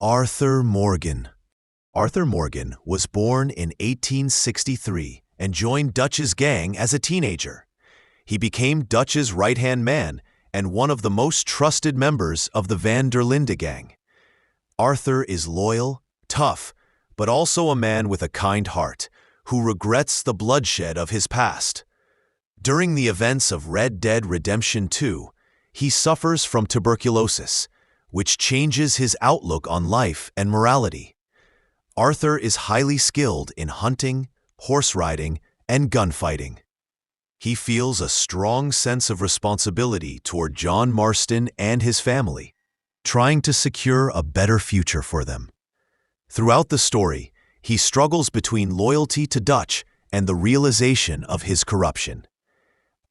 Arthur Morgan. Arthur Morgan was born in 1863 and joined Dutch's gang as a teenager. He became Dutch's right-hand man and one of the most trusted members of the Van der Linde gang. Arthur is loyal, tough, but also a man with a kind heart who regrets the bloodshed of his past. During the events of Red Dead Redemption 2, he suffers from tuberculosis, which changes his outlook on life and morality. Arthur is highly skilled in hunting, horse riding, and gunfighting. He feels a strong sense of responsibility toward John Marston and his family, trying to secure a better future for them. Throughout the story, he struggles between loyalty to Dutch and the realization of his corruption.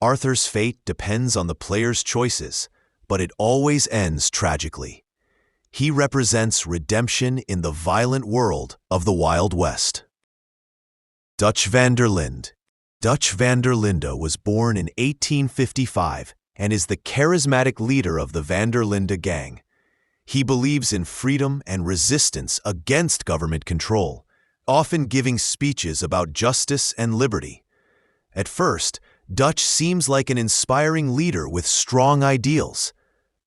Arthur's fate depends on the player's choices, but it always ends tragically. He represents redemption in the violent world of the Wild West. Dutch van der Linde. Dutch van der Linde was born in 1855 and is the charismatic leader of the Van der Linde gang. He believes in freedom and resistance against government control, often giving speeches about justice and liberty. At first, Dutch seems like an inspiring leader with strong ideals.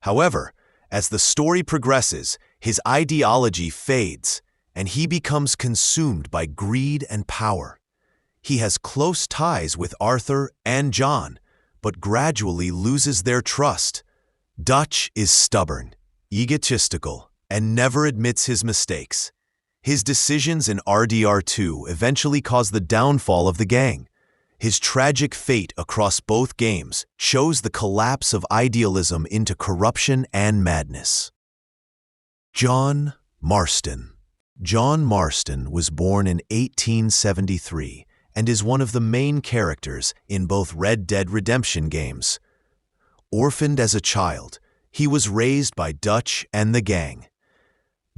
However, as the story progresses, his ideology fades, and he becomes consumed by greed and power. He has close ties with Arthur and John, but gradually loses their trust. Dutch is stubborn, egotistical, and never admits his mistakes. His decisions in RDR2 eventually cause the downfall of the gang. His tragic fate across both games shows the collapse of idealism into corruption and madness. John Marston. John Marston was born in 1873 and is one of the main characters in both Red Dead Redemption games. Orphaned as a child, he was raised by Dutch and the gang.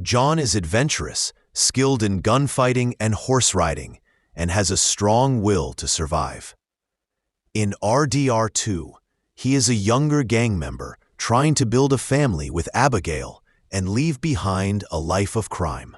John is adventurous, skilled in gunfighting and horse riding, and has a strong will to survive. In RDR2, he is a younger gang member trying to build a family with Abigail and leave behind a life of crime.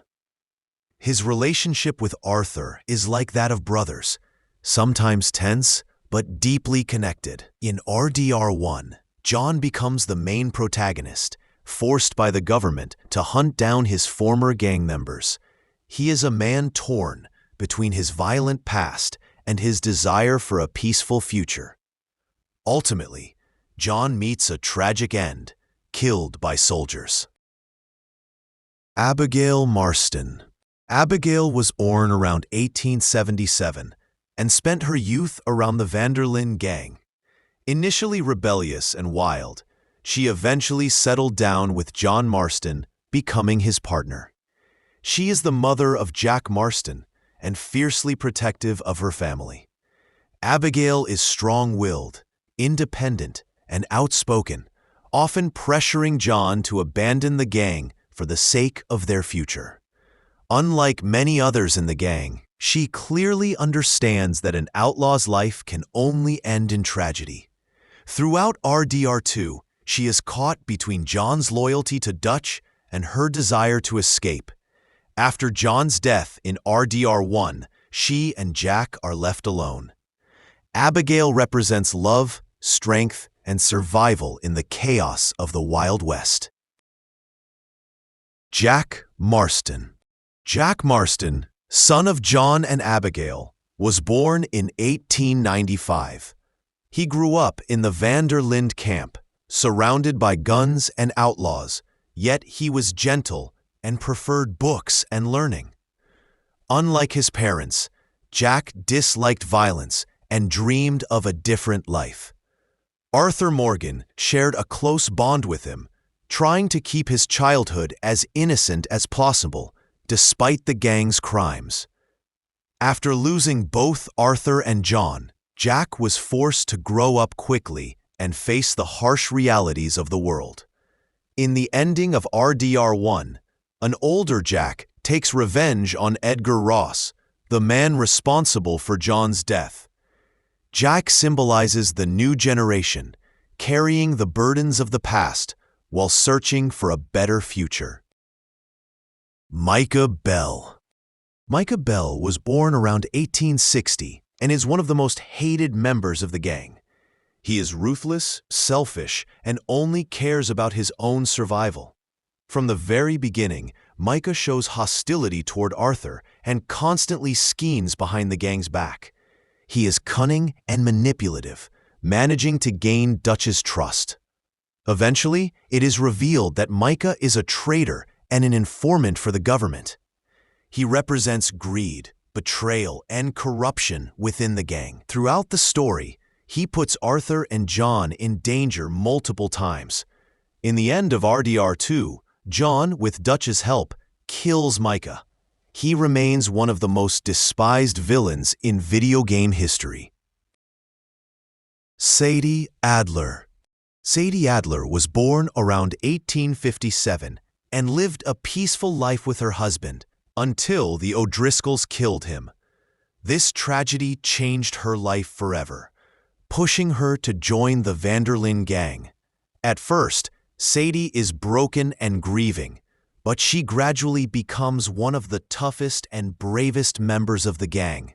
His relationship with Arthur is like that of brothers, sometimes tense but deeply connected. In RDR1, John becomes the main protagonist, forced by the government to hunt down his former gang members. He is a man torn between his violent past and his desire for a peaceful future. Ultimately, John meets a tragic end, killed by soldiers. Abigail Marston. Abigail was born around 1877 and spent her youth around the Van der Linde gang. Initially rebellious and wild, she eventually settled down with John Marston, becoming his partner. She is the mother of Jack Marston and fiercely protective of her family. Abigail is strong-willed, independent, and outspoken, often pressuring John to abandon the gang for the sake of their future. Unlike many others in the gang, she clearly understands that an outlaw's life can only end in tragedy. Throughout RDR2, she is caught between John's loyalty to Dutch and her desire to escape. After John's death in RDR1, she and Jack are left alone. Abigail represents love, strength, and survival in the chaos of the Wild West. Jack Marston. Jack Marston, son of John and Abigail, was born in 1895. He grew up in the Van der Linde camp, surrounded by guns and outlaws, yet he was gentle and preferred books and learning. Unlike his parents, Jack disliked violence and dreamed of a different life. Arthur Morgan shared a close bond with him, trying to keep his childhood as innocent as possible, despite the gang's crimes. After losing both Arthur and John, Jack was forced to grow up quickly and face the harsh realities of the world. In the ending of RDR1, an older Jack takes revenge on Edgar Ross, the man responsible for John's death. Jack symbolizes the new generation, carrying the burdens of the past while searching for a better future. Micah Bell. Micah Bell was born around 1860 and is one of the most hated members of the gang. He is ruthless, selfish, and only cares about his own survival. From the very beginning, Micah shows hostility toward Arthur and constantly schemes behind the gang's back. He is cunning and manipulative, managing to gain Dutch's trust. Eventually, it is revealed that Micah is a traitor and an informant for the government. He represents greed, betrayal, and corruption within the gang. Throughout the story, he puts Arthur and John in danger multiple times. In the end of RDR 2, John, with Dutch's help, kills Micah. He remains one of the most despised villains in video game history. Sadie Adler. Sadie Adler was born around 1857 and lived a peaceful life with her husband until the O'Driscolls killed him. This tragedy changed her life forever, pushing her to join the Vanderlyn gang. At first, Sadie is broken and grieving, but she gradually becomes one of the toughest and bravest members of the gang.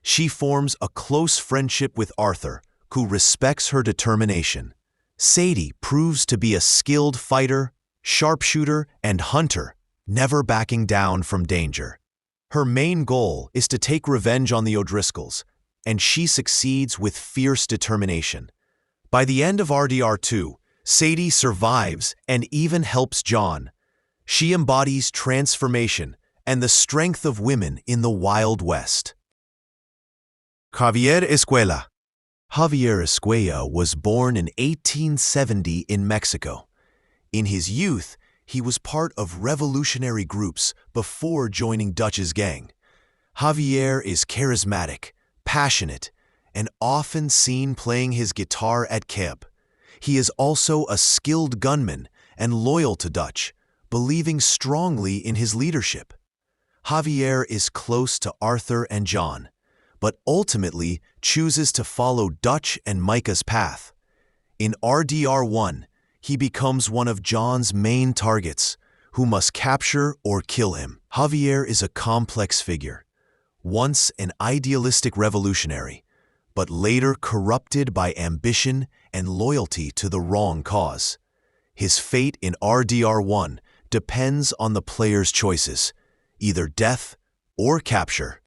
She forms a close friendship with Arthur, who respects her determination. Sadie proves to be a skilled fighter, sharpshooter, and hunter, never backing down from danger. Her main goal is to take revenge on the O'Driscolls, and she succeeds with fierce determination. By the end of RDR 2, Sadie survives and even helps John. She embodies transformation and the strength of women in the Wild West. Javier Escuella. Javier Escuella was born in 1870 in Mexico. In his youth, he was part of revolutionary groups before joining Dutch's gang. Javier is charismatic, passionate, and often seen playing his guitar at camp. He is also a skilled gunman and loyal to Dutch, believing strongly in his leadership. Javier is close to Arthur and John, but ultimately chooses to follow Dutch and Micah's path. In RDR 1, he becomes one of John's main targets, who must capture or kill him. Javier is a complex figure, once an idealistic revolutionary, but later corrupted by ambition and loyalty to the wrong cause. His fate in RDR 1 depends on the player's choices, either death or capture.